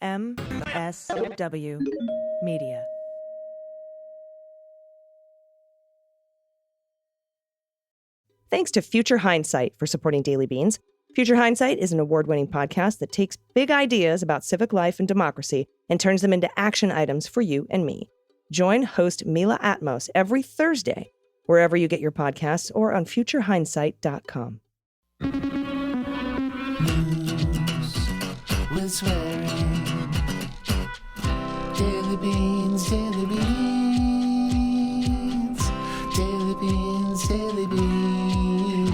MSW Media. Thanks to Future Hindsight for supporting Daily Beans. Future Hindsight is an award-winning podcast that takes big ideas about civic life and democracy and turns them into action items for you and me. Join host Mila Atmos every Thursday, wherever you get your podcasts or on futurehindsight.com. News with swearing. Daily Beans, Daily Beans. Daily Beans, Daily Beans.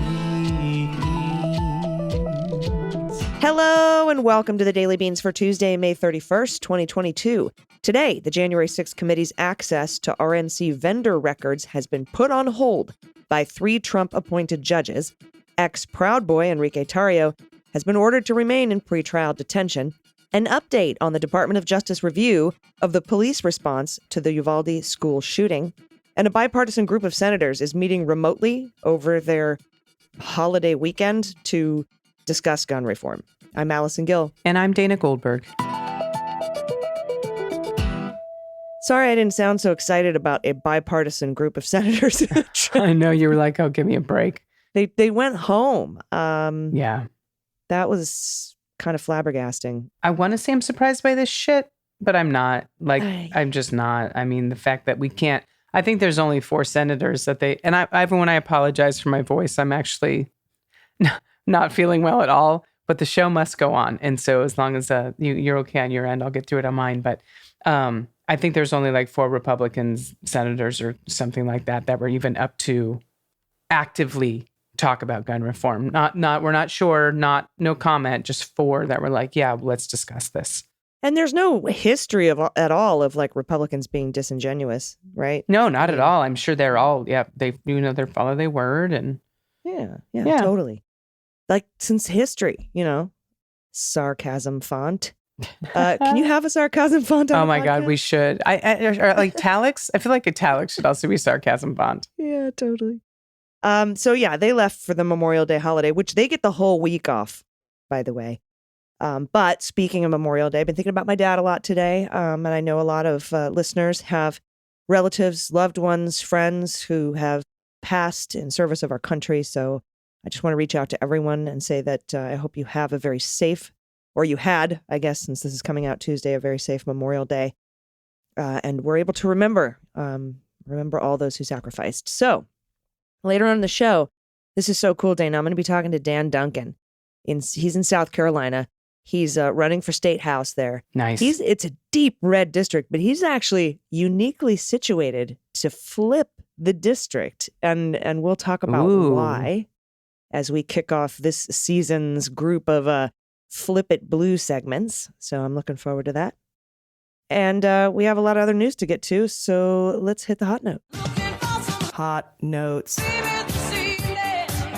Hello and welcome to the Daily Beans for Tuesday, May 31st, 2022. Today, the January 6th committee's access to RNC vendor records has been put on hold by 3 Trump-appointed judges. Ex-Proud Boy Enrique Tarrio has been ordered to remain in pretrial detention. An update on the Department of Justice review of the police response to the Uvalde school shooting. And a bipartisan group of senators is meeting remotely over their holiday weekend to discuss gun reform. I'm Allison Gill. And I'm Dana Goldberg. Sorry I didn't sound so excited about a bipartisan group of senators. I know, you were like, oh, give me a break. They went home. Yeah. That was kind of flabbergasting. I want to say I'm surprised by this shit, but I'm not. I'm just not. I mean, the fact that we can't, I think there's only 4 senators that and when I apologize for my voice, I'm actually not feeling well at all, but the show must go on. And so as long as you're okay on your end, I'll get through it on mine. But I think there's only like 4 Republicans senators or something like that were even up to actively talk about gun reform. We're not sure, no comment, just 4 that were like, yeah, let's discuss this. And there's no history at all of like Republicans being disingenuous, right? No, not at all. I'm sure they're all, they follow their word and yeah, totally. Like since history, sarcasm font. Can you have a sarcasm font on Oh my podcast? God, we should. Or like italics. I feel like italics should also be sarcasm font. Yeah, totally. So yeah, they left for the Memorial Day holiday, which they get the whole week off, by the way. But speaking of Memorial Day, I've been thinking about my dad a lot today. And I know a lot of listeners have relatives, loved ones, friends who have passed in service of our country. So I just want to reach out to everyone and say that I hope you have a very safe, or you had, I guess, since this is coming out Tuesday, a very safe Memorial Day. And we're able to remember all those who sacrificed. So later on in the show, this is so cool, Dana. I'm going to be talking to Dan Duncan. He's in South Carolina. He's running for state house there. Nice. It's a deep red district, but he's actually uniquely situated to flip the district. And we'll talk about why as we kick off this season's group of Flip It Blue segments. So I'm looking forward to that. And we have a lot of other news to get to, so let's hit the hot note. Hot notes.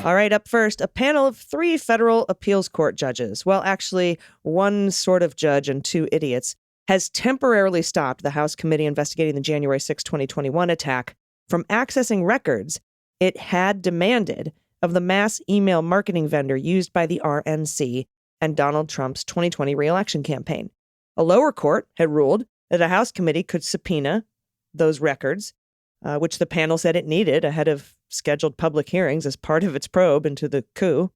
All right, up first, a panel of 3 federal appeals court judges, well, actually, 1 sort of judge and 2 idiots, has temporarily stopped the House committee investigating the January 6, 2021 attack from accessing records it had demanded of the mass email marketing vendor used by the RNC and Donald Trump's 2020 re-election campaign. A lower court had ruled that a House committee could subpoena those records, which the panel said it needed ahead of scheduled public hearings as part of its probe into the coup.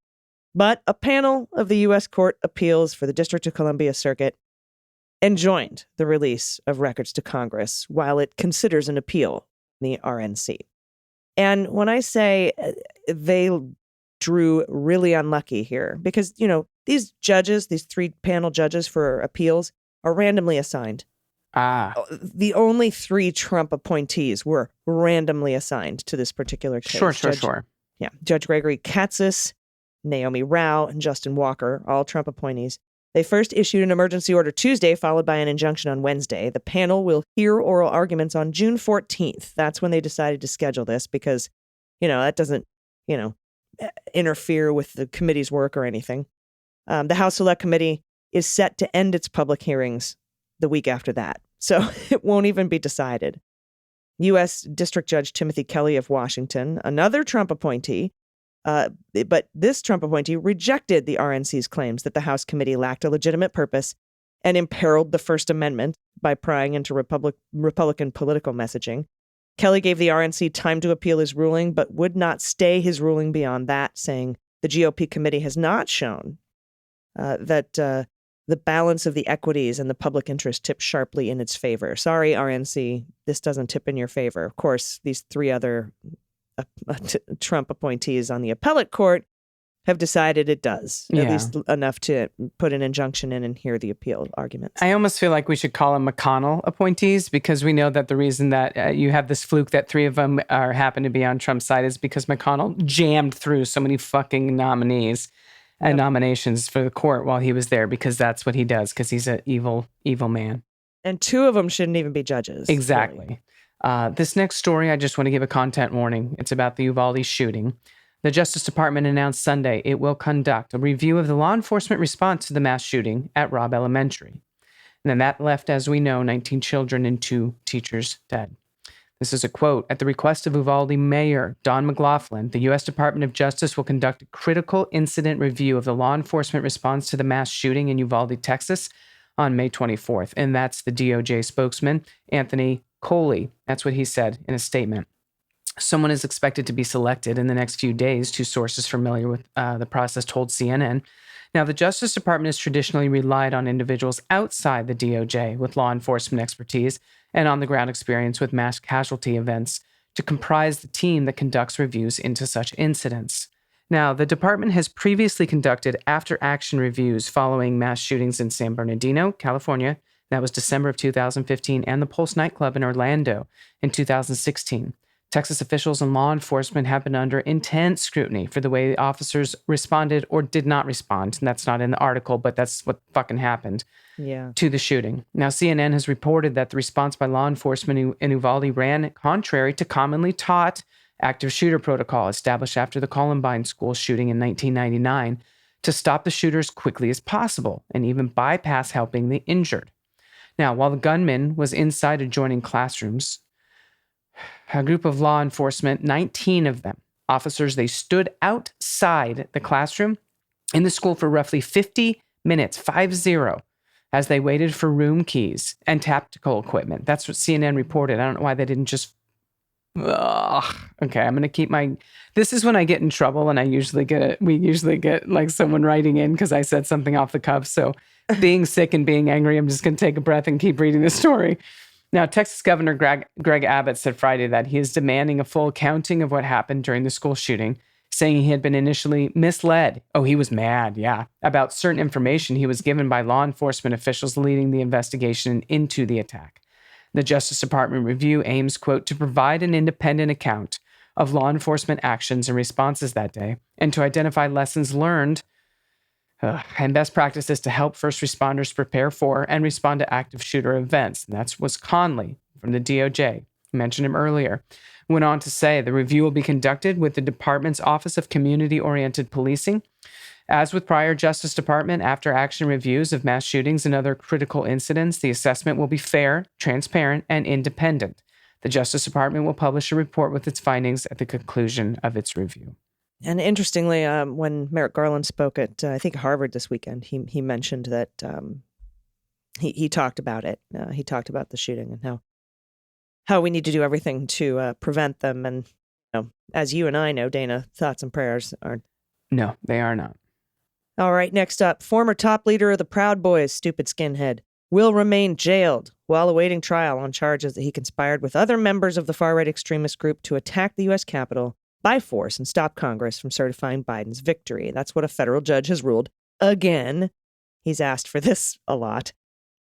But a panel of the U.S. Court Appeals for the District of Columbia Circuit enjoined the release of records to Congress while it considers an appeal in the RNC. And when I say they drew really unlucky here, because, these judges, these 3 panel judges for appeals, are randomly assigned. The only 3 Trump appointees were randomly assigned to this particular case. Sure. Yeah. Judge Gregory Katsas, Naomi Rao, and Justin Walker, all Trump appointees. They first issued an emergency order Tuesday, followed by an injunction on Wednesday. The panel will hear oral arguments on June 14th. That's when they decided to schedule this because, that doesn't, interfere with the committee's work or anything. The House Select Committee is set to end its public hearings the week after that. So it won't even be decided. U.S. District Judge Timothy Kelly of Washington, another Trump appointee, but this Trump appointee rejected the RNC's claims that the House committee lacked a legitimate purpose and imperiled the First Amendment by prying into Republican political messaging. Kelly gave the RNC time to appeal his ruling, but would not stay his ruling beyond that, saying the GOP committee has not shown that the balance of the equities and the public interest tips sharply in its favor. Sorry, RNC, this doesn't tip in your favor. Of course, these three other Trump appointees on the appellate court have decided it does, at least enough to put an injunction in and hear the appeal arguments. I almost feel like we should call them McConnell appointees, because we know that the reason that you have this fluke that three of them happen to be on Trump's side is because McConnell jammed through so many fucking nominees and nominations for the court while he was there, because that's what he does, because he's an evil, evil man. And two of them shouldn't even be judges. Exactly. Really. This next story, I just want to give a content warning. It's about the Uvalde shooting. The Justice Department announced Sunday it will conduct a review of the law enforcement response to the mass shooting at Robb Elementary. And then that left, as we know, 19 children and 2 teachers dead. This is a quote. At the request of Uvalde Mayor Don McLaughlin, the U.S. Department of Justice will conduct a critical incident review of the law enforcement response to the mass shooting in Uvalde, Texas on May 24th. And that's the DOJ spokesman, Anthony Coley. That's what he said in a statement. Someone is expected to be selected in the next few days, 2 sources familiar with the process told CNN. Now, the Justice Department has traditionally relied on individuals outside the DOJ with law enforcement expertise and on-the-ground experience with mass casualty events to comprise the team that conducts reviews into such incidents. Now, the department has previously conducted after-action reviews following mass shootings in San Bernardino, California. That was December of 2015, and the Pulse nightclub in Orlando in 2016. Texas officials and law enforcement have been under intense scrutiny for the way the officers responded or did not respond. And that's not in the article, but that's what fucking happened to the shooting. Now, CNN has reported that the response by law enforcement in Uvalde ran contrary to commonly taught active shooter protocol established after the Columbine school shooting in 1999 to stop the shooters quickly as possible and even bypass helping the injured. Now, while the gunman was inside adjoining classrooms, a group of law enforcement, 19 of them, officers, they stood outside the classroom in the school for roughly 50 minutes, 50, as they waited for room keys and tactical equipment. That's what CNN reported. I don't know why they didn't just... Okay, I'm going to keep my... This is when I get in trouble, and we usually get like someone writing in because I said something off the cuff. So being sick and being angry, I'm just going to take a breath and keep reading the story. Now, Texas Governor Greg Abbott said Friday that he is demanding a full accounting of what happened during the school shooting, saying he had been initially misled. Oh, he was mad, about certain information he was given by law enforcement officials leading the investigation into the attack. The Justice Department review aims, quote, to provide an independent account of law enforcement actions and responses that day and to identify lessons learned and best practices to help first responders prepare for and respond to active shooter events. And that's was Conley from the DOJ. I mentioned him earlier. Went on to say the review will be conducted with the department's Office of Community-Oriented Policing. As with prior Justice Department after-action reviews of mass shootings and other critical incidents, the assessment will be fair, transparent, and independent. The Justice Department will publish a report with its findings at the conclusion of its review. And interestingly, when Merrick Garland spoke at, I think, Harvard this weekend, he mentioned that he talked about it. He talked about the shooting and how we need to do everything to prevent them. And as you and I know, Dana, thoughts and prayers are... No, they are not. All right, next up, former top leader of the Proud Boys, stupid skinhead, will remain jailed while awaiting trial on charges that he conspired with other members of the far-right extremist group to attack the U.S. Capitol by force and stop Congress from certifying Biden's victory. That's what a federal judge has ruled. Again, he's asked for this a lot.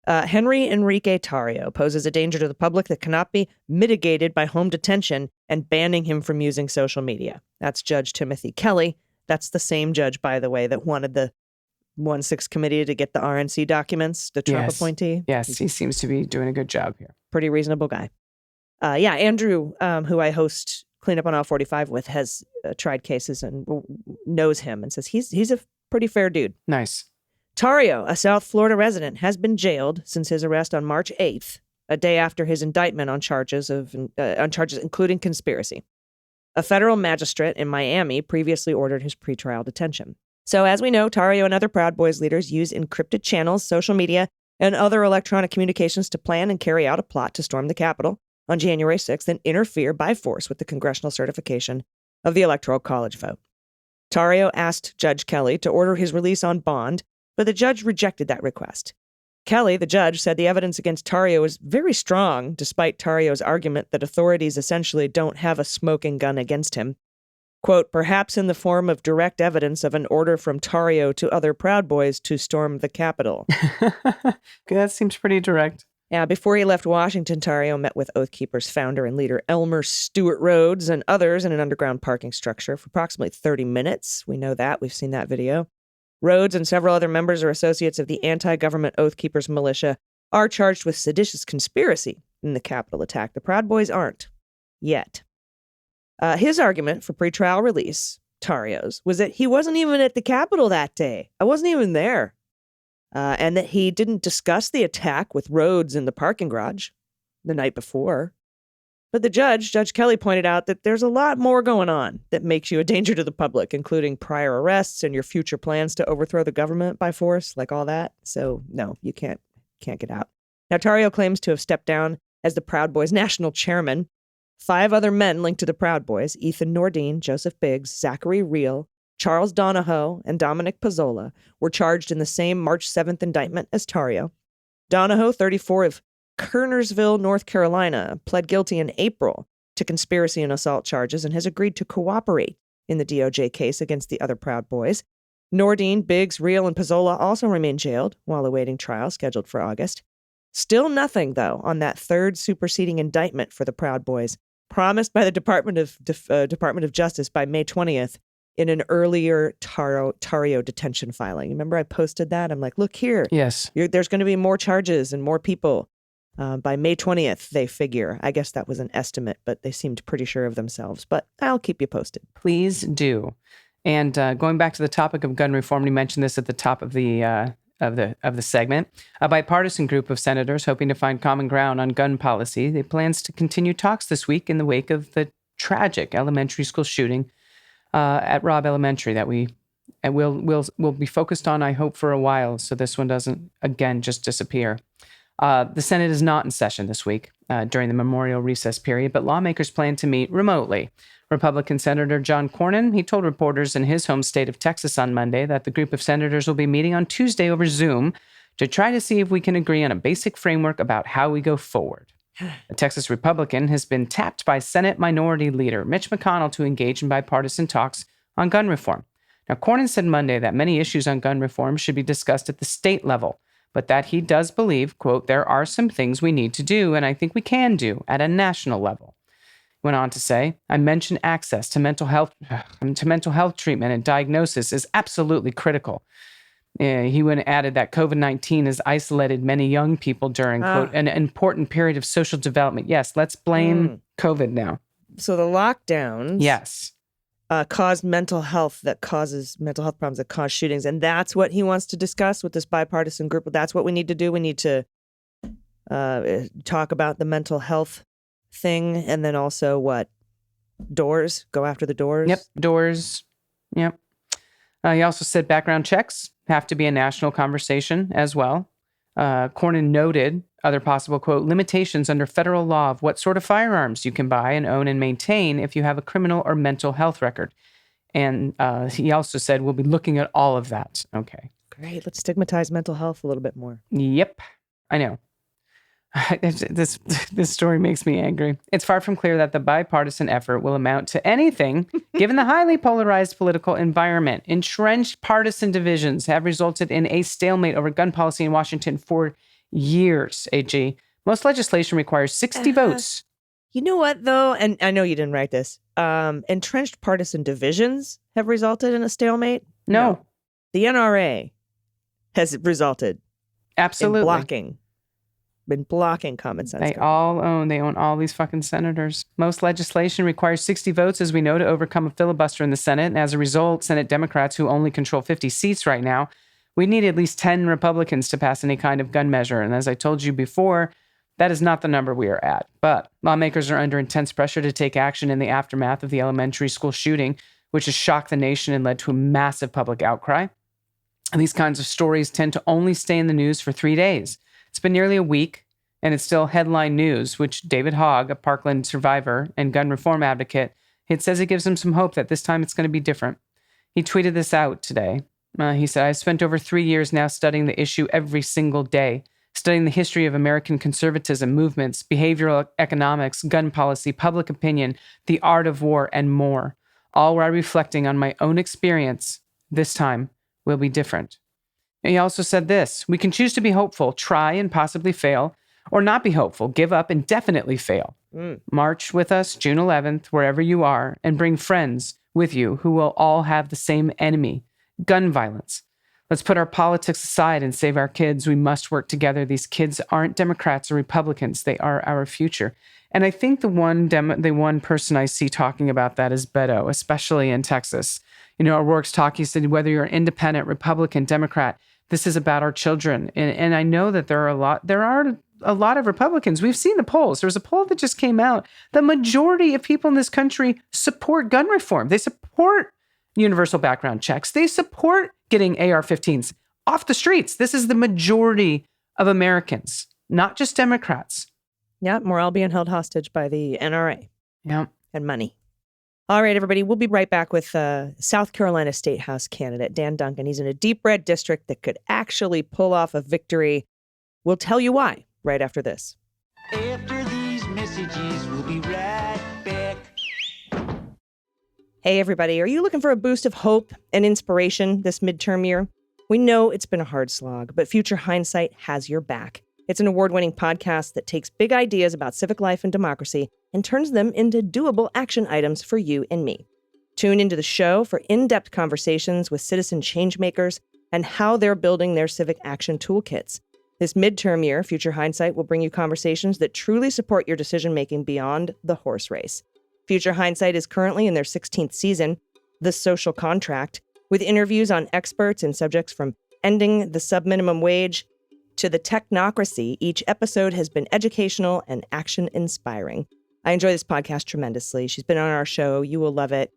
Henry Enrique Tarrio poses a danger to the public that cannot be mitigated by home detention and banning him from using social media. That's Judge Timothy Kelly. That's the same judge, by the way, that wanted the 1-6 committee to get the RNC documents, the Trump appointee. Yes, he seems to be doing a good job here. Pretty reasonable guy. Andrew, who I host Cleanup on Aisle 45 with, has tried cases and knows him and says he's a pretty fair dude. Nice. Tarrio, a South Florida resident, has been jailed since his arrest on March 8th, a day after his indictment on charges including conspiracy. A federal magistrate in Miami previously ordered his pretrial detention. So as we know, Tarrio and other Proud Boys leaders use encrypted channels, social media, and other electronic communications to plan and carry out a plot to storm the Capitol on January 6th and interfere by force with the congressional certification of the Electoral College vote. Tarrio asked Judge Kelly to order his release on bond, but the judge rejected that request. Kelly, the judge, said the evidence against Tarrio is very strong, despite Tarrio's argument that authorities essentially don't have a smoking gun against him. Quote, perhaps in the form of direct evidence of an order from Tarrio to other Proud Boys to storm the Capitol. That seems pretty direct. Yeah, before he left Washington, Tarrio met with Oath Keepers founder and leader Elmer Stewart Rhodes and others in an underground parking structure for approximately 30 minutes. We know that. We've seen that video. Rhodes and several other members or associates of the anti-government Oath Keepers militia are charged with seditious conspiracy in the Capitol attack. The Proud Boys aren't. Yet. His argument for pretrial release, Tarrio's, was that he wasn't even at the Capitol that day. I wasn't even there. And that he didn't discuss the attack with Rhodes in the parking garage the night before. But the judge, Judge Kelly, pointed out that there's a lot more going on that makes you a danger to the public, including prior arrests and your future plans to overthrow the government by force, like all that. So, no, you can't get out. Now, Tarrio claims to have stepped down as the Proud Boys national chairman. 5 other men linked to the Proud Boys, Ethan Nordine, Joseph Biggs, Zachary Reel, Charles Donahoe, and Dominic Pizzola, were charged in the same March 7th indictment as Tarrio. Donahoe, 34, of Kernersville, North Carolina, pled guilty in April to conspiracy and assault charges and has agreed to cooperate in the DOJ case against the other Proud Boys. Nordine, Biggs, Reel, and Pizzola also remain jailed while awaiting trial scheduled for August. Still nothing, though, on that third superseding indictment for the Proud Boys, promised by the Department of Justice by May 20th in an earlier Tarrio detention filing. Remember I posted that? I'm like, look here. Yes. There's going to be more charges and more people. By May 20th, they figure. I guess that was an estimate, but they seemed pretty sure of themselves. But I'll keep you posted. Please do. And going back to the topic of gun reform, we mentioned this at the top of the segment. A bipartisan group of senators hoping to find common ground on gun policy. They plans to continue talks this week in the wake of the tragic elementary school shooting at Robb Elementary that we'll be focused on, I hope, for a while, so this one doesn't again just disappear. The Senate is not in session this week during the memorial recess period, but lawmakers plan to meet remotely. Republican Senator John Cornyn, he told reporters in his home state of Texas on Monday that the group of senators will be meeting on Tuesday over Zoom to try to see if we can agree on a basic framework about how we go forward. A Texas Republican has been tapped by Senate Minority Leader Mitch McConnell to engage in bipartisan talks on gun reform. Now, Cornyn said Monday that many issues on gun reform should be discussed at the state level, but that he does believe, quote, there are some things we need to do, and I think we can do at a national level. He went on to say, I mentioned access to mental health treatment and diagnosis is absolutely critical. He went and added that COVID-19 has isolated many young people during, quote, an important period of social development. Yes, let's blame COVID now. So the lockdowns yes, caused mental health problems that cause shootings. And that's what he wants to discuss with this bipartisan group. That's what we need to do. We need to talk about the mental health thing. And then also what? Doors? Go after the doors? Yep, doors. Yep. He also said background checks have to be a national conversation as well. Cornyn noted other possible, quote, limitations under federal law of what sort of firearms you can buy and own and maintain if you have a criminal or mental health record. And he also said we'll be looking at all of that. Okay. Great. Let's stigmatize mental health a little bit more. Yep. I know. This story makes me angry. It's far from clear that the bipartisan effort will amount to anything, given the highly polarized political environment. Entrenched partisan divisions have resulted in a stalemate over gun policy in Washington for years, AG. Most legislation requires 60 votes. You know what, though? And I know you didn't write this. Entrenched partisan divisions have resulted in a stalemate? No. The NRA has resulted Absolutely. Been blocking common sense. They own all these fucking senators. Most legislation requires 60 votes, as we know, to overcome a filibuster in the Senate. And as a result, Senate Democrats, who only control 50 seats right now, we need at least 10 Republicans to pass any kind of gun measure. And as I told you before, that is not the number we are at. But lawmakers are under intense pressure to take action in the aftermath of the elementary school shooting, which has shocked the nation and led to a massive public outcry. And these kinds of stories tend to only stay in the news for 3 days. It's been nearly a week, and it's still headline news, which David Hogg, a Parkland survivor and gun reform advocate, it says it gives him some hope that this time it's going to be different. He tweeted this out today. He said, I've spent over 3 years now studying the issue every single day, studying the history of American conservatism, movements, behavioral economics, gun policy, public opinion, the art of war, and more, all while reflecting on my own experience. This time will be different. And he also said this, we can choose to be hopeful, try and possibly fail, or not be hopeful, give up and definitely fail. March with us June 11th, wherever you are, and bring friends with you who will all have the same enemy, gun violence. Let's put our politics aside and save our kids. We must work together. These kids aren't Democrats or Republicans. They are our future. And I think the one person I see talking about that is Beto, especially in Texas. You know, O'Rourke's talk, he said, whether you're independent, Republican, Democrat, this is about our children. And I know that there are a lot of Republicans. We've seen the polls. There was a poll that just came out. The majority of people in this country support gun reform. They support universal background checks. They support getting AR-15s off the streets. This is the majority of Americans, not just Democrats. Yeah, morale being held hostage by the NRA. Yeah. And money. All right, everybody, we'll be right back with South Carolina State House candidate Dan Duncan. He's in a deep red district that could actually pull off a victory. We'll tell you why right after this. After these messages, we'll be right back. Hey, everybody, are you looking for a boost of hope and inspiration this midterm year? We know it's been a hard slog, but Future Hindsight has your back. It's an award-winning podcast that takes big ideas about civic life and democracy and turns them into doable action items for you and me. Tune into the show for in-depth conversations with citizen changemakers and how they're building their civic action toolkits. This midterm year, Future Hindsight will bring you conversations that truly support your decision-making beyond the horse race. Future Hindsight is currently in their 16th season, The Social Contract, with interviews on experts and subjects from ending the sub-minimum wage to the technocracy. Each episode has been educational and action-inspiring. I enjoy this podcast tremendously. She's been on our show. You will love it.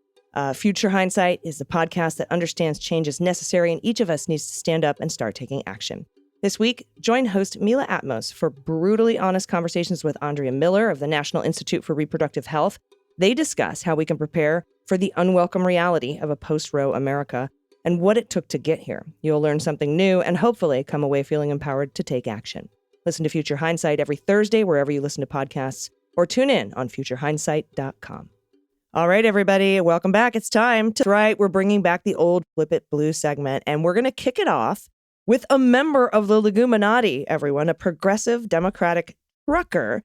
Future Hindsight is the podcast that understands change is necessary, and each of us needs to stand up and start taking action. This week, join host Mila Atmos for brutally honest conversations with Andrea Miller of the National Institute for Reproductive Health. They discuss how we can prepare for the unwelcome reality of a post-Roe America and what it took to get here. You'll learn something new and hopefully come away feeling empowered to take action. Listen to Future Hindsight every Thursday wherever you listen to podcasts, or tune in on futurehindsight.com. All right, everybody, welcome back. It's time to, right, we're bringing back the old Flip It Blue segment, and we're going to kick it off with a member of the Leguminati, everyone, a progressive Democratic trucker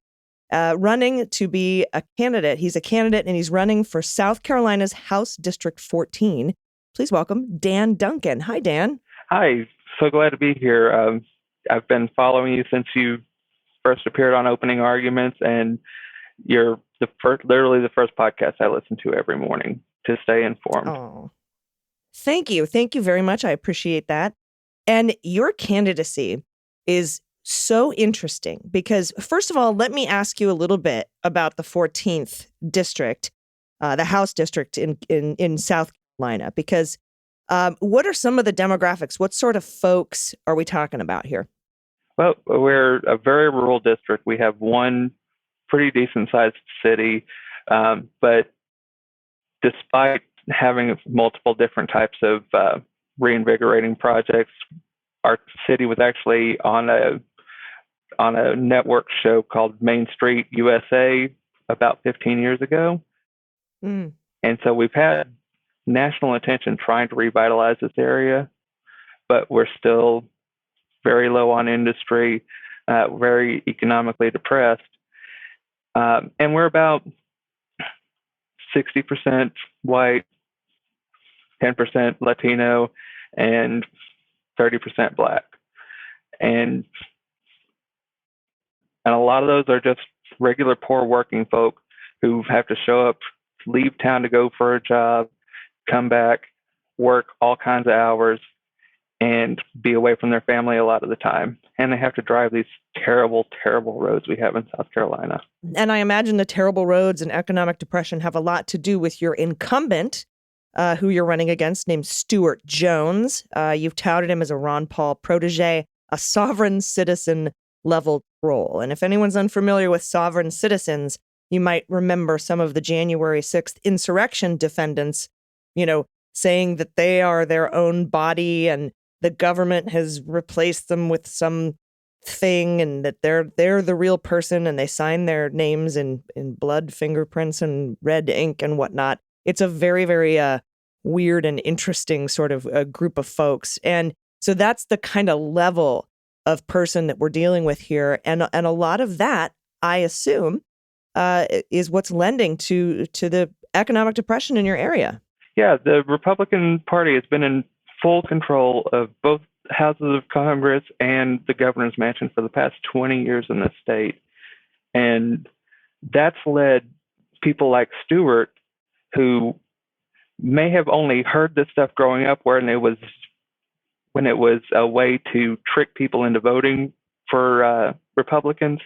running to be a candidate. He's a candidate, and he's running for South Carolina's House District 14. Please welcome Dan Duncan. Hi, Dan. Hi. So glad to be here. I've been following you since you first appeared on Opening Arguments, and you're literally the first podcast I listen to every morning to stay informed. Oh, thank you. Thank you very much. I appreciate that. And your candidacy is so interesting because, first of all, let me ask you a little bit about the 14th district, the House district in South Carolina, because what are some of the demographics? What sort of folks are we talking about here? Well, we're a very rural district. We have one pretty decent-sized city, but despite having multiple different types of reinvigorating projects, our city was actually on a network show called Main Street USA about 15 years ago. And so we've had national attention trying to revitalize this area, but we're still very low on industry, very economically depressed. And we're about 60% white, 10% Latino, and 30% Black. And a lot of those are just regular poor working folk who have to show up, leave town to go for a job, come back, work all kinds of hours, and be away from their family a lot of the time. And they have to drive these terrible, terrible roads we have in South Carolina. And I imagine the terrible roads and economic depression have a lot to do with your incumbent, who you're running against, named Stuart Jones. You've touted him as a Ron Paul protege, a sovereign citizen level role. And if anyone's unfamiliar with sovereign citizens, you might remember some of the January 6th insurrection defendants, saying that they are their own body and the government has replaced them with some thing and that they're the real person and they sign their names in blood, fingerprints, and red ink and whatnot. It's a very, very weird and interesting sort of a group of folks. And so that's the kind of level of person that we're dealing with here. And a lot of that, I assume, is what's lending to the economic depression in your area. Yeah, the Republican Party has been in full control of both houses of Congress and the governor's mansion for the past 20 years in this state. And that's led people like Stewart, who may have only heard this stuff growing up when it was a way to trick people into voting for Republicans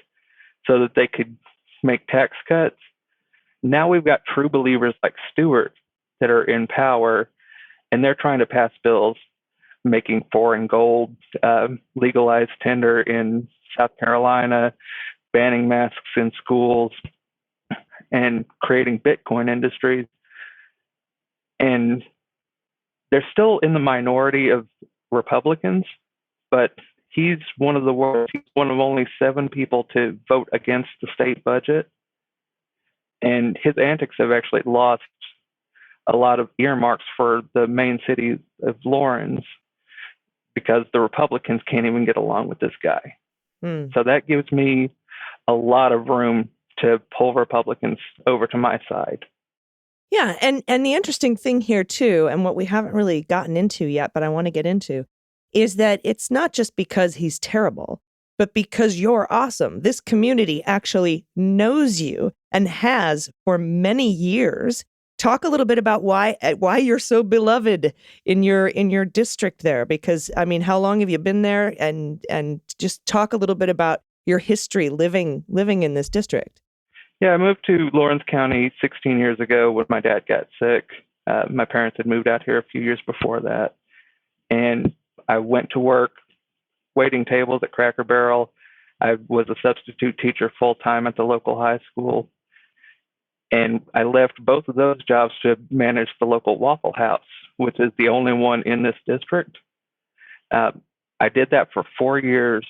so that they could make tax cuts. Now we've got true believers like Stewart that are in power, and they're trying to pass bills making foreign gold legalized tender in South Carolina, banning masks in schools, and creating Bitcoin industries. And they're still in the minority of Republicans, but he's one of only 7 people to vote against the state budget. And his antics have actually lost a lot of earmarks for the main city of Lawrence because the Republicans can't even get along with this guy. So that gives me a lot of room to pull Republicans over to my side. Yeah, and the interesting thing here, too, and what we haven't really gotten into yet, but I want to get into, is that it's not just because he's terrible, but because you're awesome. This community actually knows you and has for many years. Talk a little bit about why you're so beloved in your district there, because, I mean, how long have you been there? And just talk a little bit about your history living in this district. Yeah, I moved to Lawrence County 16 years ago when my dad got sick. My parents had moved out here a few years before that. And I went to work waiting tables at Cracker Barrel. I was a substitute teacher full-time at the local high school. And I left both of those jobs to manage the local Waffle House, which is the only one in this district. I did that for 4 years,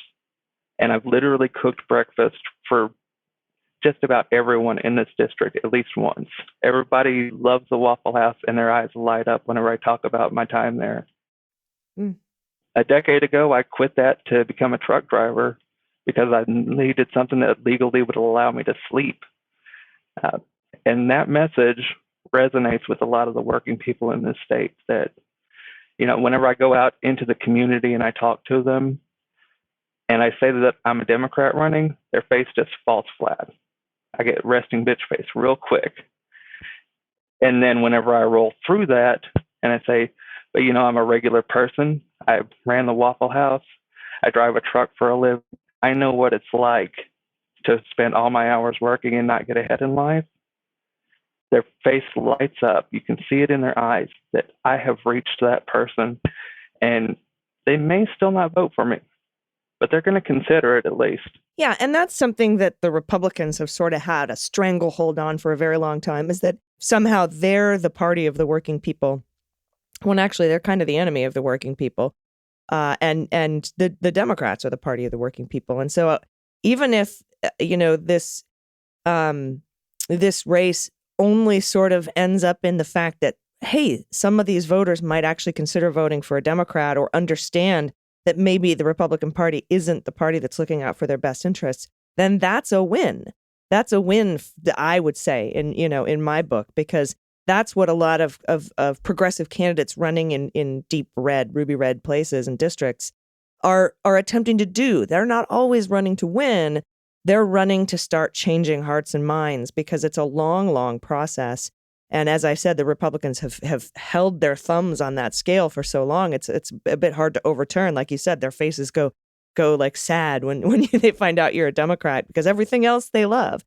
and I've literally cooked breakfast for just about everyone in this district at least once. Everybody loves the Waffle House, and their eyes light up whenever I talk about my time there. A decade ago, I quit that to become a truck driver because I needed something that legally would allow me to sleep. And that message resonates with a lot of the working people in this state that, whenever I go out into the community and I talk to them and I say that I'm a Democrat running, their face just falls flat. I get resting bitch face real quick. And then whenever I roll through that and I say, but I'm a regular person, I ran the Waffle House, I drive a truck for a living, I know what it's like to spend all my hours working and not get ahead in life. Their face lights up. You can see it in their eyes that I have reached that person, and they may still not vote for me, but they're going to consider it at least. Yeah, and that's something that the Republicans have sort of had a stranglehold on for a very long time, is that somehow they're the party of the working people. When actually they're kind of the enemy of the working people, and the Democrats are the party of the working people. And so even if this race only sort of ends up in the fact that, hey, some of these voters might actually consider voting for a Democrat or understand that maybe the Republican Party isn't the party that's looking out for their best interests, then that's a win. That's a win, I would say, in my book, because that's what a lot of progressive candidates running in deep red, ruby red places and districts are attempting to do. They're not always running to win. They're running to start changing hearts and minds, because it's a long, long process. And as I said, the Republicans have held their thumbs on that scale for so long. It's a bit hard to overturn. Like you said, their faces go like sad when they find out you're a Democrat, because everything else they love.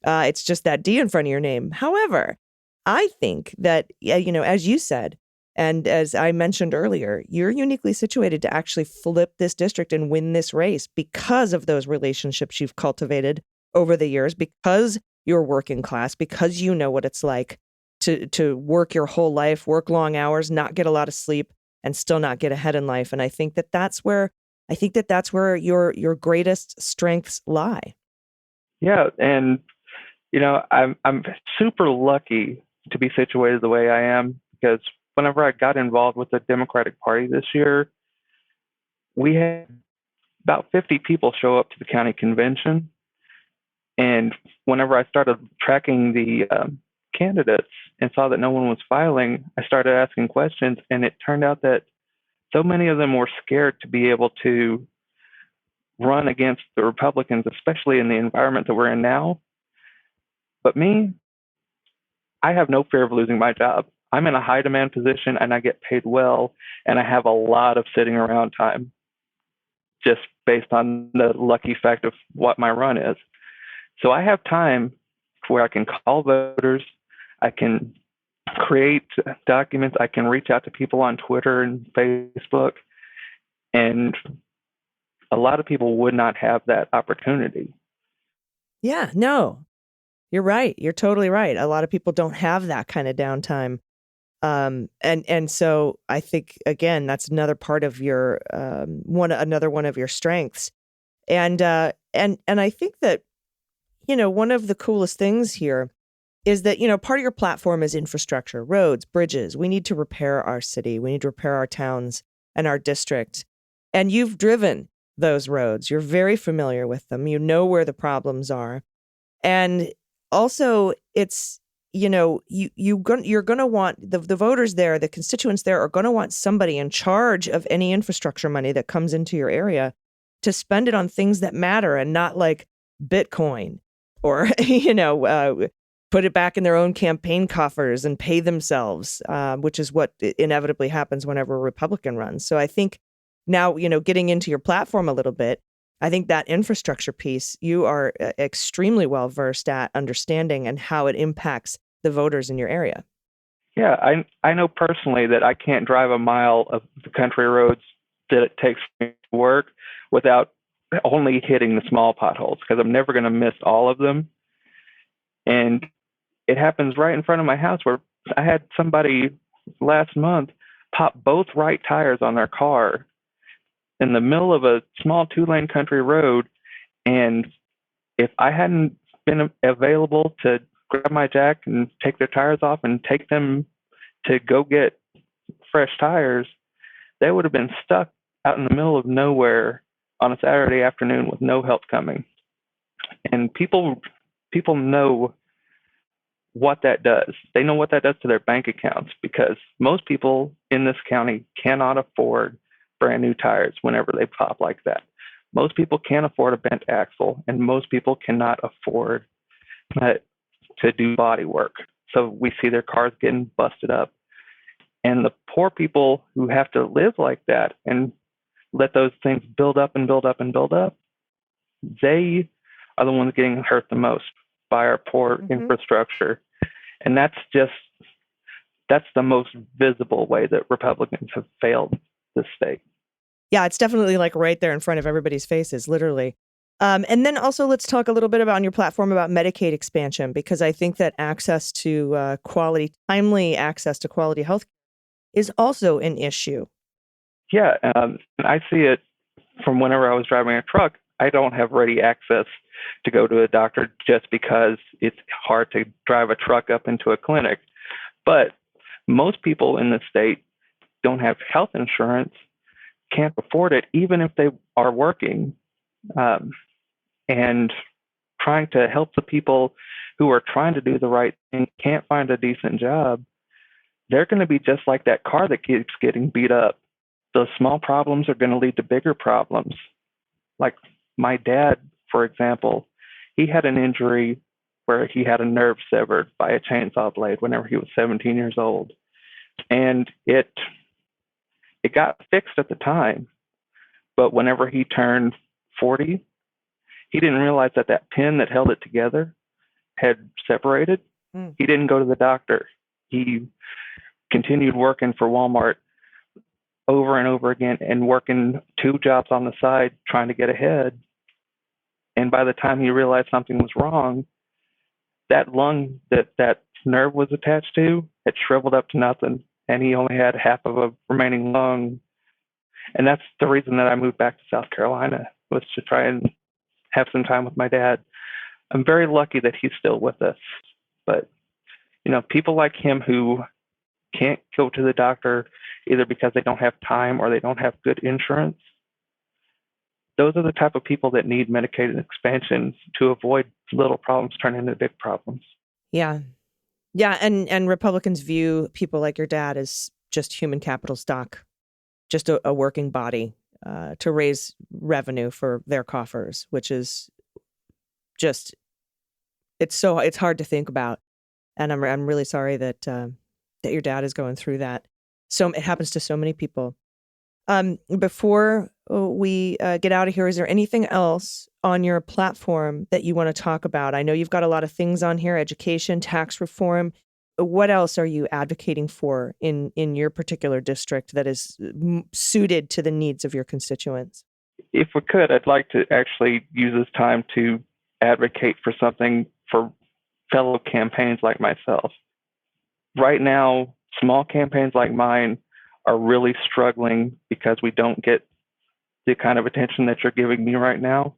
It's just that D in front of your name. However, I think that, as you said, And as I mentioned earlier, you're uniquely situated to actually flip this district and win this race because of those relationships you've cultivated over the years, because you're working class, because you know what it's like to work your whole life, work long hours, not get a lot of sleep, and still not get ahead in life. And I think that that's where your greatest strengths lie. Yeah, and I'm super lucky to be situated the way I am, because whenever I got involved with the Democratic Party this year, we had about 50 people show up to the county convention. And whenever I started tracking the candidates and saw that no one was filing, I started asking questions, and it turned out that so many of them were scared to be able to run against the Republicans, especially in the environment that we're in now. But me, I have no fear of losing my job. I'm in a high demand position and I get paid well, and I have a lot of sitting around time just based on the lucky fact of what my run is. So I have time where I can call voters, I can create documents, I can reach out to people on Twitter and Facebook, and a lot of people would not have that opportunity. Yeah, no, you're right. You're totally right. A lot of people don't have that kind of downtime. And so I think, again, that's another part of your another one of your strengths. And I think that, one of the coolest things here is that, part of your platform is infrastructure, roads, bridges. We need to repair our city. We need to repair our towns and our district. And you've driven those roads. You're very familiar with them. You know where the problems are. And also it's, you're going to want the voters there, the constituents there are going to want somebody in charge of any infrastructure money that comes into your area to spend it on things that matter and not like Bitcoin or, put it back in their own campaign coffers and pay themselves, which is what inevitably happens whenever a Republican runs. So I think now, getting into your platform a little bit, I think that infrastructure piece, you are extremely well versed at understanding and how it impacts the voters in your area. Yeah, I know personally that I can't drive a mile of the country roads that it takes me to work without only hitting the small potholes, because I'm never going to miss all of them. And it happens right in front of my house, where I had somebody last month pop both right tires on their car in the middle of a small 2-lane country road. And if I hadn't been available to grab my jack and take their tires off and take them to go get fresh tires, they would have been stuck out in the middle of nowhere on a Saturday afternoon with no help coming. And people know what that does. They know what that does to their bank accounts, because most people in this county cannot afford brand new tires whenever they pop like that. Most people can't afford a bent axle, and most people cannot afford to do body work. So we see their cars getting busted up. And the poor people who have to live like that and let those things build up and build up and build up, they are the ones getting hurt the most by our poor infrastructure. And that's the most visible way that Republicans have failed this state. Yeah, it's definitely like right there in front of everybody's faces, literally. And then also let's talk a little bit about on your platform about Medicaid expansion, because I think that access to timely access to quality health is also an issue. Yeah, I see it from whenever I was driving a truck. I don't have ready access to go to a doctor just because it's hard to drive a truck up into a clinic. But most people in the state don't have health insurance, can't afford it, even if they are working. And trying to help the people who are trying to do the right thing, can't find a decent job, they're going to be just like that car that keeps getting beat up. Those small problems are going to lead to bigger problems. Like my dad, for example, he had an injury where he had a nerve severed by a chainsaw blade whenever he was 17 years old. And it got fixed at the time. But whenever he turned 40, he didn't realize that pin that held it together had separated. He didn't go to the doctor. He continued working for Walmart over and over again and working 2 jobs on the side trying to get ahead. And by the time he realized something was wrong, that lung that nerve was attached to had shriveled up to nothing, and he only had half of a remaining lung. And that's the reason that I moved back to South Carolina, was to try and have some time with my dad. I'm very lucky that he's still with us. But, people like him who can't go to the doctor either because they don't have time or they don't have good insurance, those are the type of people that need Medicaid expansion to avoid little problems turning into big problems. Yeah. Yeah. And Republicans view people like your dad as just human capital stock, just a working body to raise revenue for their coffers, which is just, it's hard to think about. And I'm really sorry that your dad is going through that. So it happens to so many people. Before we get out of here, is there anything else on your platform that you want to talk about? I know you've got a lot of things on here: education, tax reform. What else are you advocating for in your particular district that is suited to the needs of your constituents? If we could, I'd like to actually use this time to advocate for something for fellow campaigns like myself. Right now, small campaigns like mine are really struggling because we don't get the kind of attention that you're giving me right now.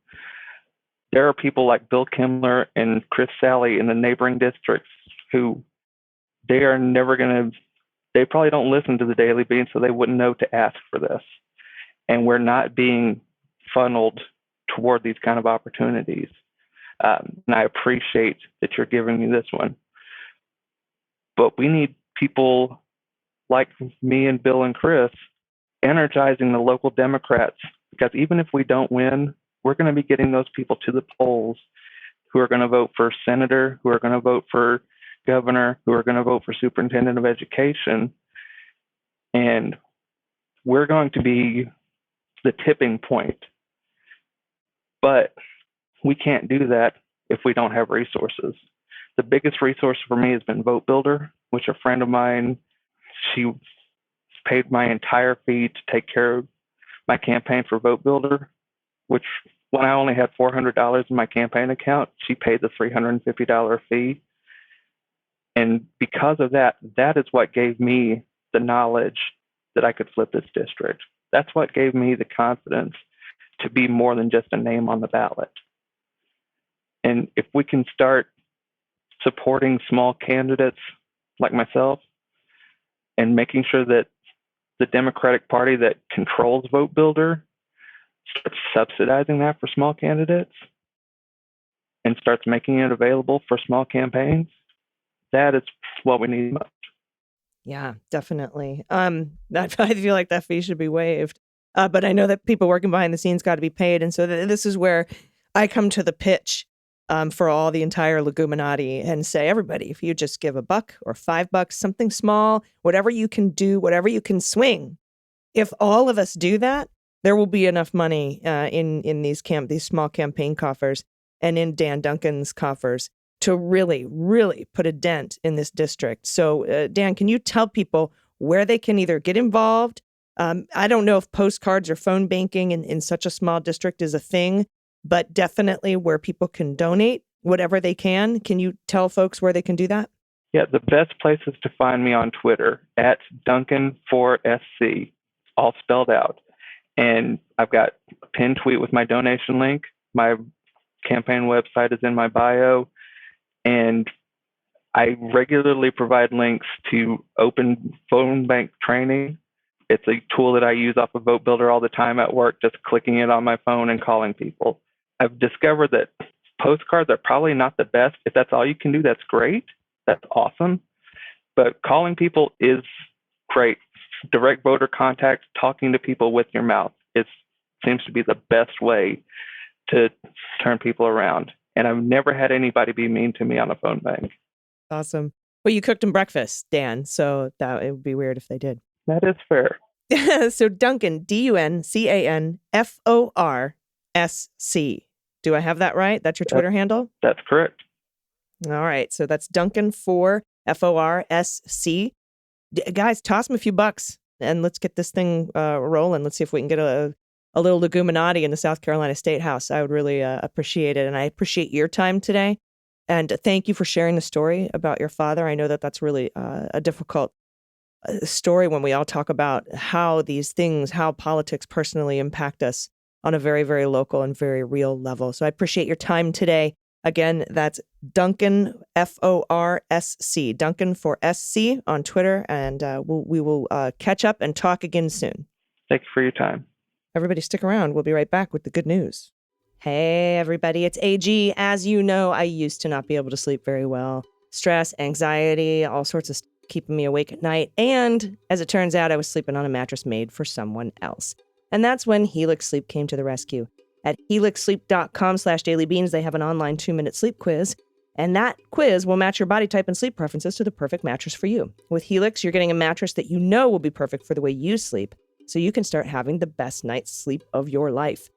There are people like Bill Kimler and Chris Sally in the neighboring districts who they probably don't listen to the Daily Bean, so they wouldn't know to ask for this. And we're not being funneled toward these kind of opportunities. And I appreciate that you're giving me this one. But we need people like me and Bill and Chris energizing the local Democrats, because even if we don't win, we're going to be getting those people to the polls who are going to vote for senator, who are going to vote for governor, who are going to vote for superintendent of education. And we're going to be the tipping point. But we can't do that if we don't have resources. The biggest resource for me has been Vote Builder, which a friend of mine, she paid my entire fee to take care of my campaign for Vote Builder, which when I only had $400 in my campaign account, she paid the $350 fee. And because of that, that is what gave me the knowledge that I could flip this district. That's what gave me the confidence to be more than just a name on the ballot. And if we can start supporting small candidates like myself and making sure that the Democratic Party that controls Vote Builder starts subsidizing that for small candidates and starts making it available for small campaigns, that is what we need most. Yeah, definitely. I feel like that fee should be waived. But I know that people working behind the scenes got to be paid. And so this is where I come to the pitch for all the entire Leguminati and say, everybody, if you just give $1 or $5, something small, whatever you can do, whatever you can swing, if all of us do that, there will be enough money in these small campaign coffers and in Dan Duncan's coffers to really, really put a dent in this district. So, Dan, can you tell people where they can either get involved? I don't know if postcards or phone banking in such a small district is a thing, but definitely where people can donate whatever they can. Can you tell folks where they can do that? Yeah, the best place is to find me on Twitter at Duncan4SC, all spelled out. And I've got a pinned tweet with my donation link. My campaign website is in my bio. And I regularly provide links to open phone bank training. It's a tool that I use off of Vote Builder all the time at work, just clicking it on my phone and calling people. I've discovered that postcards are probably not the best. If that's all you can do, that's great. That's awesome. But calling people is great. Direct voter contact, talking to people with your mouth, seems to be the best way to turn people around. And I've never had anybody be mean to me on a phone bank. Awesome. Well, you cooked them breakfast, Dan, so it would be weird if they did. That is fair. So Duncan, DUNCANFORSC. Do I have that right? That's your Twitter handle? That's correct. All right. So that's Duncan4FORSC. Guys, toss them a few bucks and let's get this thing rolling. Let's see if we can get a little Leguminati in the South Carolina State House. I would really appreciate it. And I appreciate your time today. And thank you for sharing the story about your father. I know that that's really a difficult story when we all talk about how these things, how politics personally impact us on a very, very local and very real level. So I appreciate your time today. Again, that's Duncan, FORSC, Duncan for SC on Twitter. And we will catch up and talk again soon. Thank you for your time. Everybody stick around. We'll be right back with the good news. Hey, everybody, it's AG. As you know, I used to not be able to sleep very well. Stress, anxiety, all sorts of stuff keeping me awake at night. And as it turns out, I was sleeping on a mattress made for someone else. And that's when Helix Sleep came to the rescue. At helixsleep.com/dailybeans, they have an online 2-minute sleep quiz. And that quiz will match your body type and sleep preferences to the perfect mattress for you. With Helix, you're getting a mattress that you know will be perfect for the way you sleep, so you can start having the best night's sleep of your life.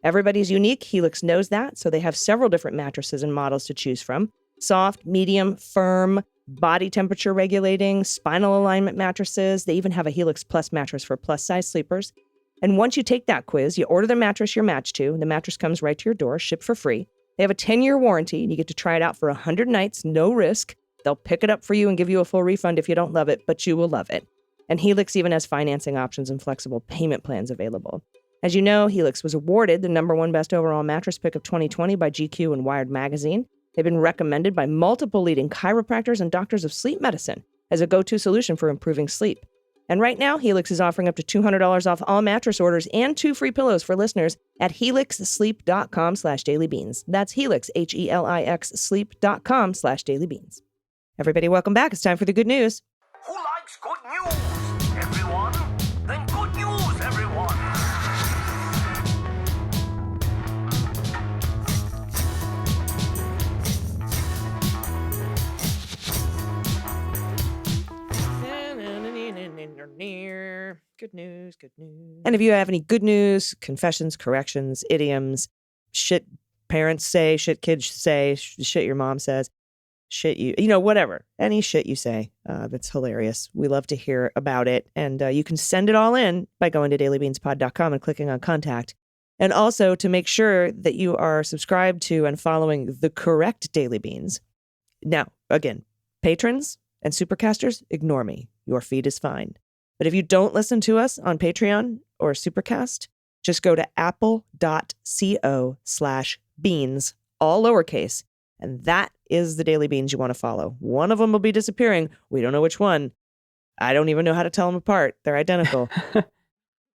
Everybody's unique. Helix knows that, so they have several different mattresses and models to choose from. Soft, medium, firm, body temperature regulating, spinal alignment mattresses. They even have a Helix Plus mattress for plus-size sleepers. And once you take that quiz, you order the mattress you're matched to, and the mattress comes right to your door, shipped for free. They have a 10-year warranty, and you get to try it out for 100 nights, no risk. They'll pick it up for you and give you a full refund if you don't love it, but you will love it. And Helix even has financing options and flexible payment plans available. As you know, Helix was awarded the #1 best overall mattress pick of 2020 by GQ and Wired magazine. They've been recommended by multiple leading chiropractors and doctors of sleep medicine as a go-to solution for improving sleep. And right now, Helix is offering up to $200 off all mattress orders and 2 free pillows for listeners at helixsleep.com/dailybeans. That's Helix, HELIX, sleep.com/dailybeans. Everybody, welcome back. It's time for the good news. Who likes good news? Everyone? Then good news, everyone! Good news, good news. And if you have any good news, confessions, corrections, idioms, shit parents say, shit kids say, shit your mom says, shit whatever, any shit you say, that's hilarious. We love to hear about it. And you can send it all in by going to dailybeanspod.com and clicking on contact. And also to make sure that you are subscribed to and following the correct Daily Beans. Now, again, patrons and supercasters, ignore me. Your feed is fine. But if you don't listen to us on Patreon or Supercast, just go to apple.co/beans, all lowercase, and that is the Daily Beans you want to follow. One of them will be disappearing. We don't know which one. I don't even know how to tell them apart. They're identical.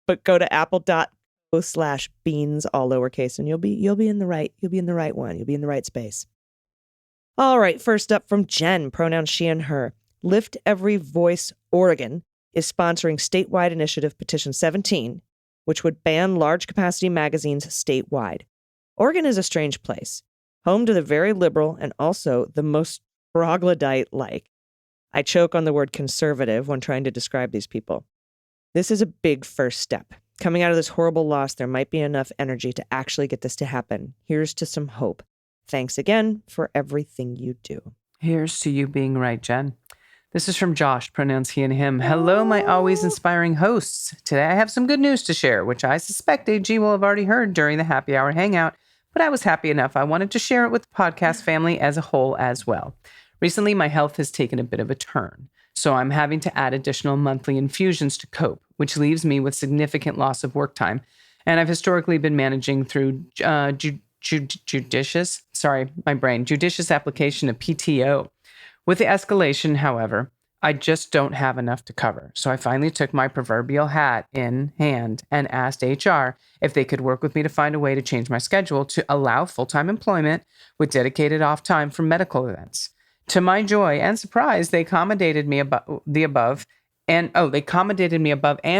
But go to apple.co/beans, all lowercase, and you'll be in the right one. You'll be in the right space. All right, first up from Jen, pronouns she and her. Lift Every Voice Oregon is sponsoring statewide initiative Petition 17, which would ban large-capacity magazines statewide. Oregon is a strange place, home to the very liberal and also the most troglodyte-like. I choke on the word conservative when trying to describe these people. This is a big first step. Coming out of this horrible loss, there might be enough energy to actually get this to happen. Here's to some hope. Thanks again for everything you do. Here's to you being right, Jen. This is from Josh, pronouns he and him. Hello, my always inspiring hosts. Today I have some good news to share, which I suspect AG will have already heard during the happy hour hangout, but I was happy enough I wanted to share it with the podcast family as a whole as well. Recently, my health has taken a bit of a turn, so I'm having to add additional monthly infusions to cope, which leaves me with significant loss of work time. And I've historically been managing through judicious application of PTO. With the escalation, however, I just don't have enough to cover. So I finally took my proverbial hat in hand and asked HR if they could work with me to find a way to change my schedule to allow full-time employment with dedicated off time for medical events. To my joy and surprise, they accommodated me above and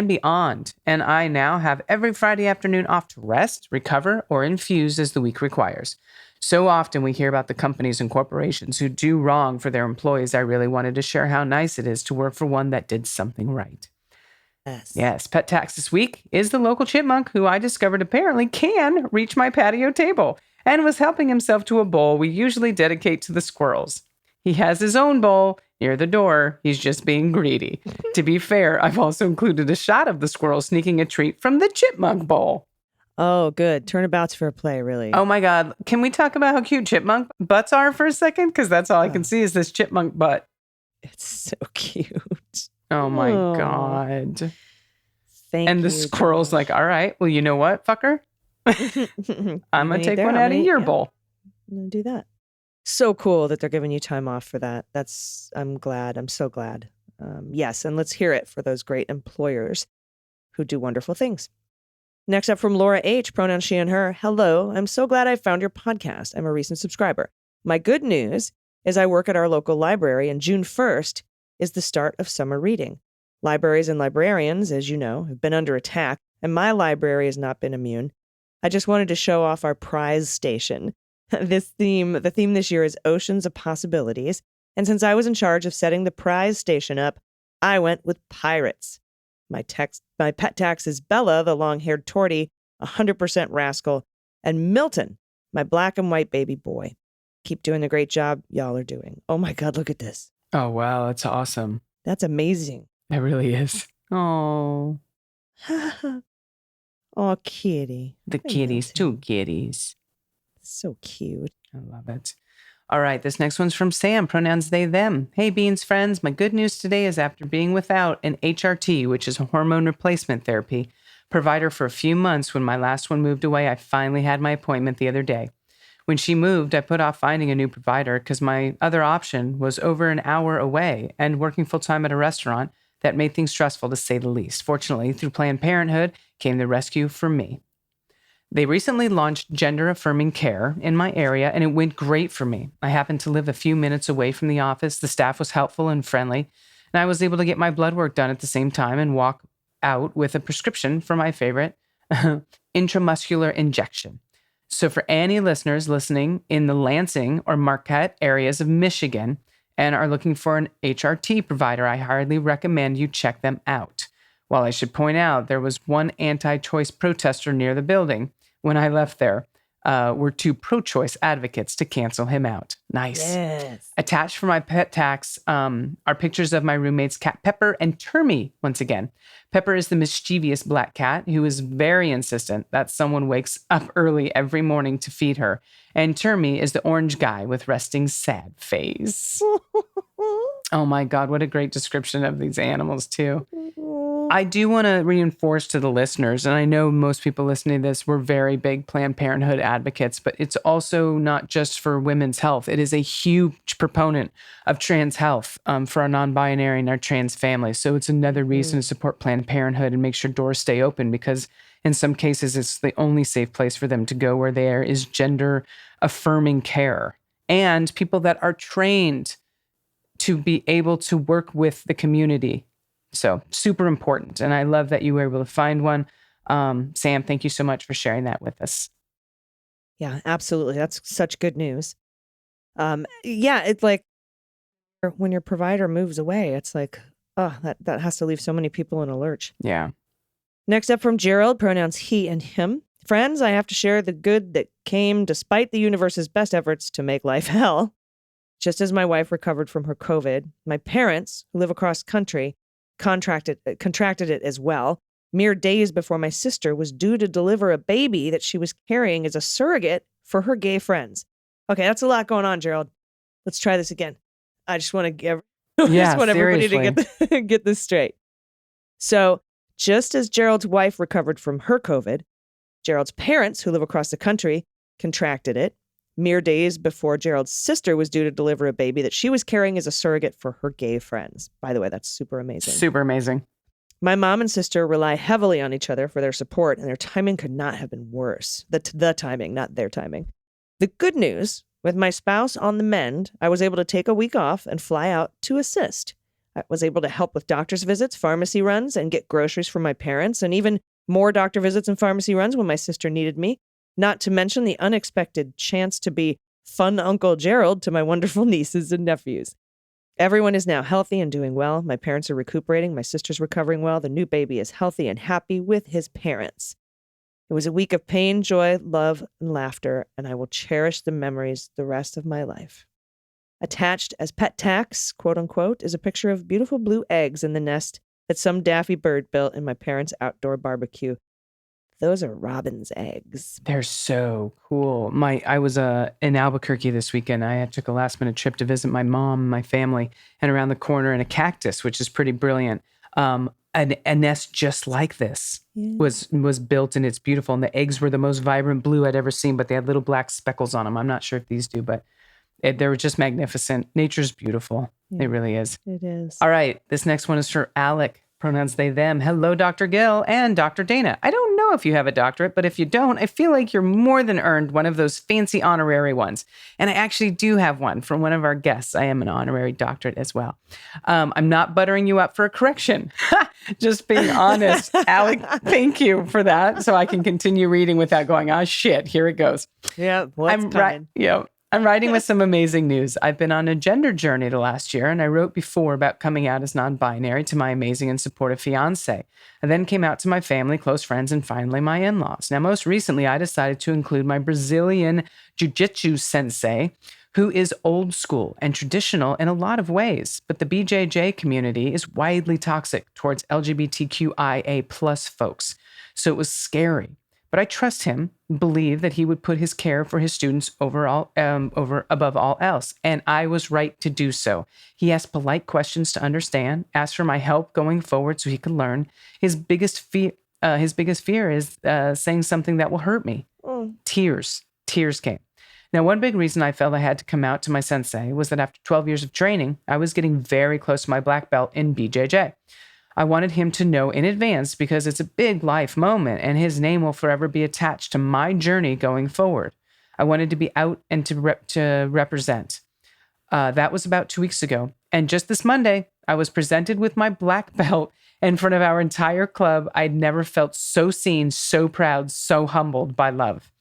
beyond. And I now have every Friday afternoon off to rest, recover, or infuse as the week requires. So often we hear about the companies and corporations who do wrong for their employees. I really wanted to share how nice it is to work for one that did something right. Yes. Pet tax this week is the local chipmunk who I discovered apparently can reach my patio table and was helping himself to a bowl we usually dedicate to the squirrels. He has his own bowl near the door. He's just being greedy. To be fair, I've also included a shot of the squirrel sneaking a treat from the chipmunk bowl. Oh, good. Turnabout's fair play, really. Oh my God. Can we talk about how cute chipmunk butts are for a second? Because that's all I can see is this chipmunk butt. It's so cute. Oh my God. Thank and you. the squirrel's like, all right, well, you know what, fucker? I'm going to take one out of your bowl. I'm going to do that. So cool that they're giving you time off for that. I'm glad. I'm so glad. Yes, and let's hear it for those great employers who do wonderful things. Next up from Laura H., pronouns she and her. Hello, I'm so glad I found your podcast. I'm a recent subscriber. My good news is I work at our local library, and June 1st is the start of summer reading. Libraries and librarians, as you know, have been under attack, and my library has not been immune. I just wanted to show off our prize station. The theme this year is Oceans of Possibilities, and since I was in charge of setting the prize station up, I went with pirates. My pet tax is Bella, the long-haired tortie, 100% rascal, and Milton, my black and white baby boy. Keep doing the great job y'all are doing. Oh my God, look at this. Oh, wow. That's awesome. That's amazing. It really is. Oh. Oh, kitty. The kitties, two kitties. So cute. I love it. All right, this next one's from Sam, pronouns they, them. Hey, Beans friends, my good news today is after being without an HRT, which is a hormone replacement therapy, provider for a few months when my last one moved away, I finally had my appointment the other day. When she moved, I put off finding a new provider because my other option was over an hour away and working full-time at a restaurant that made things stressful to say the least. Fortunately, through Planned Parenthood came the rescue for me. They recently launched gender-affirming care in my area, and it went great for me. I happened to live a few minutes away from the office. The staff was helpful and friendly, and I was able to get my blood work done at the same time and walk out with a prescription for my favorite intramuscular injection. So for any listeners listening in the Lansing or Marquette areas of Michigan and are looking for an HRT provider, I highly recommend you check them out. While I should point out, there was one anti-choice protester near the building. When I left there, were two pro-choice advocates to cancel him out. Nice. Yes. Attached for my pet tax are pictures of my roommates, cat Pepper and Termy, once again. Pepper is the mischievous black cat who is very insistent that someone wakes up early every morning to feed her. And Termy is the orange guy with resting sad face. Oh my God, what a great description of these animals too. I do want to reinforce to the listeners, and I know most people listening to this were very big Planned Parenthood advocates, but it's also not just for women's health. It is a huge proponent of trans health for our non-binary and our trans families. So it's another reason to support Planned Parenthood and make sure doors stay open, because in some cases, it's the only safe place for them to go where there is gender-affirming care and people that are trained to be able to work with the community. So super important. And I love that you were able to find one. Sam, thank you so much for sharing that with us. Yeah, absolutely. That's such good news. Yeah, it's like when your provider moves away, it's like, oh, that has to leave so many people in a lurch. Yeah. Next up from Gerald, pronouns he and him. Friends, I have to share the good that came despite the universe's best efforts to make life hell. Just as my wife recovered from her COVID, my parents, who live across country, contracted it as well, mere days before my sister was due to deliver a baby that she was carrying as a surrogate for her gay friends. Okay, that's a lot going on, Gerald. Let's try this again. I just want to everybody to get this straight. So, just as Gerald's wife recovered from her COVID, Gerald's parents, who live across the country, contracted it mere days before Gerald's sister was due to deliver a baby that she was carrying as a surrogate for her gay friends. By the way, that's super amazing. Super amazing. My mom and sister rely heavily on each other for their support, and their timing could not have been worse. The timing, not their timing. The good news, with my spouse on the mend, I was able to take a week off and fly out to assist. I was able to help with doctor's visits, pharmacy runs, and get groceries for my parents, and even more doctor visits and pharmacy runs when my sister needed me. Not to mention the unexpected chance to be fun Uncle Gerald to my wonderful nieces and nephews. Everyone is now healthy and doing well. My parents are recuperating. My sister's recovering well. The new baby is healthy and happy with his parents. It was a week of pain, joy, love, and laughter, and I will cherish the memories the rest of my life. Attached as pet tax, quote unquote, is a picture of beautiful blue eggs in the nest that some daffy bird built in my parents' outdoor barbecue. Those are robin's eggs. They're so cool. I was in Albuquerque this weekend. I took a last minute trip to visit my mom and my family, and around the corner in a cactus, which is pretty brilliant. A nest just like this was built, and it's beautiful. And the eggs were the most vibrant blue I'd ever seen, but they had little black speckles on them. I'm not sure if these do, but they were just magnificent. Nature's beautiful. It really is. It is. All right. This next one is for Alec. Pronouns they, them. Hello, Dr. Gill and Dr. Dana. I don't know if you have a doctorate, but if you don't, I feel like you're more than earned one of those fancy honorary ones. And I actually do have one from one of our guests. I am an honorary doctorate as well. I'm not buttering you up for a correction. Just being honest. Alec, thank you for that. So I can continue reading without going, oh, shit, here it goes. Yeah, what's coming? I'm writing with some amazing news. I've been on a gender journey the last year, and I wrote before about coming out as non-binary to my amazing and supportive fiance. I then came out to my family, close friends, and finally my in-laws. Now, most recently, I decided to include my Brazilian jiu-jitsu sensei, who is old school and traditional in a lot of ways. But the BJJ community is widely toxic towards LGBTQIA plus folks. So it was scary. But I trust him, believe that he would put his care for his students above all else. And I was right to do so. He asked polite questions to understand, asked for my help going forward so he could learn. His biggest fear is saying something that will hurt me. Tears came. Now, one big reason I felt I had to come out to my sensei was that after 12 years of training, I was getting very close to my black belt in BJJ. I wanted him to know in advance because it's a big life moment and his name will forever be attached to my journey going forward. I wanted to be out and to represent. That was about 2 weeks ago. And just this Monday, I was presented with my black belt in front of our entire club. I'd never felt so seen, so proud, so humbled by love.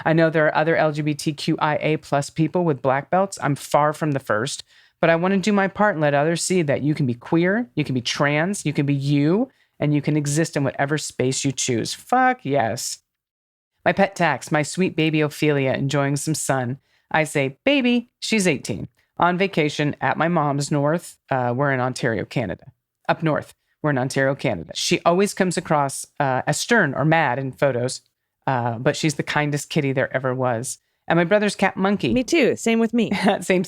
I know there are other LGBTQIA plus people with black belts. I'm far from the first. But I want to do my part and let others see that you can be queer, you can be trans, you can be you, and you can exist in whatever space you choose. Fuck yes. My pet tax, my sweet baby Ophelia, enjoying some sun. I say, baby, she's 18, on vacation at my mom's north. We're in Ontario, Canada. Up north, we're in Ontario, Canada. She always comes across as stern or mad in photos, but she's the kindest kitty there ever was. And my brother's cat Monkey. Me too. Same with me. Same.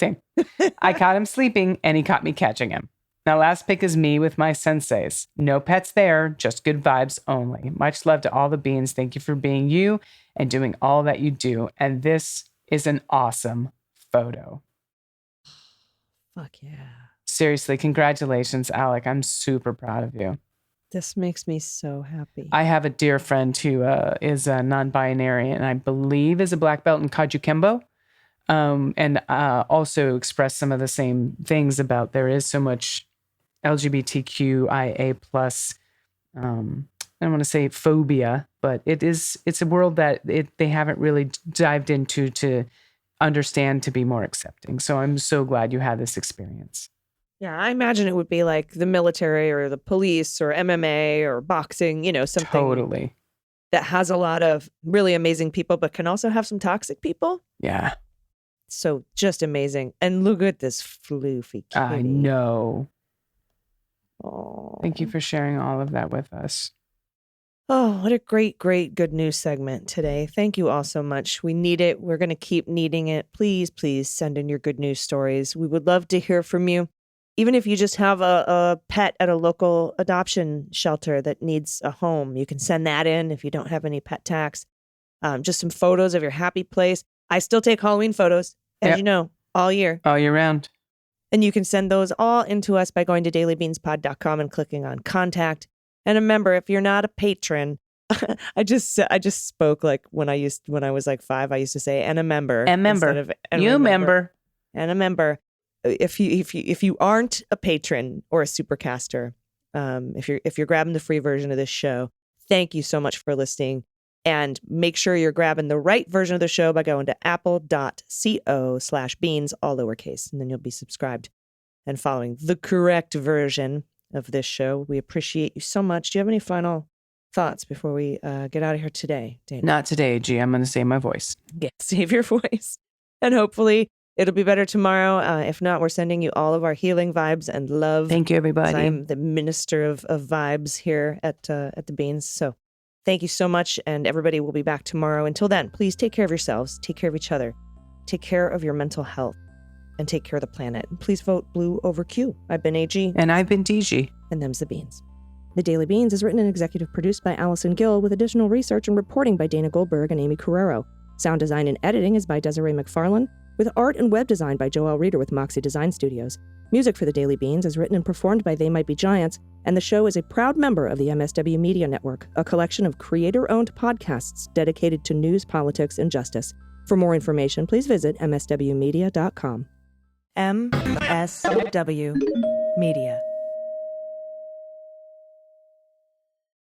I caught him sleeping and he caught me catching him. Now, last pick is me with my senseis. No pets there, just good vibes only. Much love to all the beans. Thank you for being you and doing all that you do. And this is an awesome photo. Fuck yeah. Seriously, congratulations, Alec. I'm super proud of you. This makes me so happy. I have a dear friend who is non-binary and I believe is a black belt in Kajukembo. And also expressed some of the same things about there is so much LGBTQIA plus, I don't want to say phobia, but it's a world that they haven't really dived into to understand to be more accepting. So I'm so glad you had this experience. Yeah, I imagine it would be like the military or the police or MMA or boxing, something Totally. that has a lot of really amazing people, but can also have some toxic people. Yeah. So just amazing. And look at this floofy kitty. I know. Oh. Thank you for sharing all of that with us. Oh, what a great good news segment today. Thank you all so much. We need it. We're going to keep needing it. Please send in your good news stories. We would love to hear from you. Even if you just have a pet at a local adoption shelter that needs a home, you can send that in if you don't have any pet tax. Just some photos of your happy place. I still take Halloween photos, as you know, all year. All year round. And you can send those all into us by going to dailybeanspod.com and clicking on contact. And remember, if you're not a patron, I just spoke like when I was like 5, I used to say, and a member. And member. You member. And a member. If you aren't a patron or a supercaster, if you're grabbing the free version of this show, thank you so much for listening. And make sure you're grabbing the right version of the show by going to apple.co/beans, all lowercase, and then you'll be subscribed and following the correct version of this show. We appreciate you so much. Do you have any final thoughts before we get out of here today, Dana? Not today, G. I'm going to save my voice. Yeah, save your voice. And hopefully It'll be better tomorrow. If not, we're sending you all of our healing vibes and love. Thank you, everybody. I'm the minister of vibes here at the Beans. So thank you so much. And everybody will be back tomorrow. Until then, please take care of yourselves. Take care of each other. Take care of your mental health. And take care of the planet. And please vote blue over Q. I've been AG. And I've been DG. And them's the Beans. The Daily Beans is written and executive produced by Allison Gill with additional research and reporting by Dana Goldberg and Aimee Carrero. Sound design and editing is by Desiree McFarlane, with art and web design by Joelle Reeder with Moxie Design Studios. Music for The Daily Beans is written and performed by They Might Be Giants, and the show is a proud member of the MSW Media Network, a collection of creator-owned podcasts dedicated to news, politics, and justice. For more information, please visit mswmedia.com. MSW Media.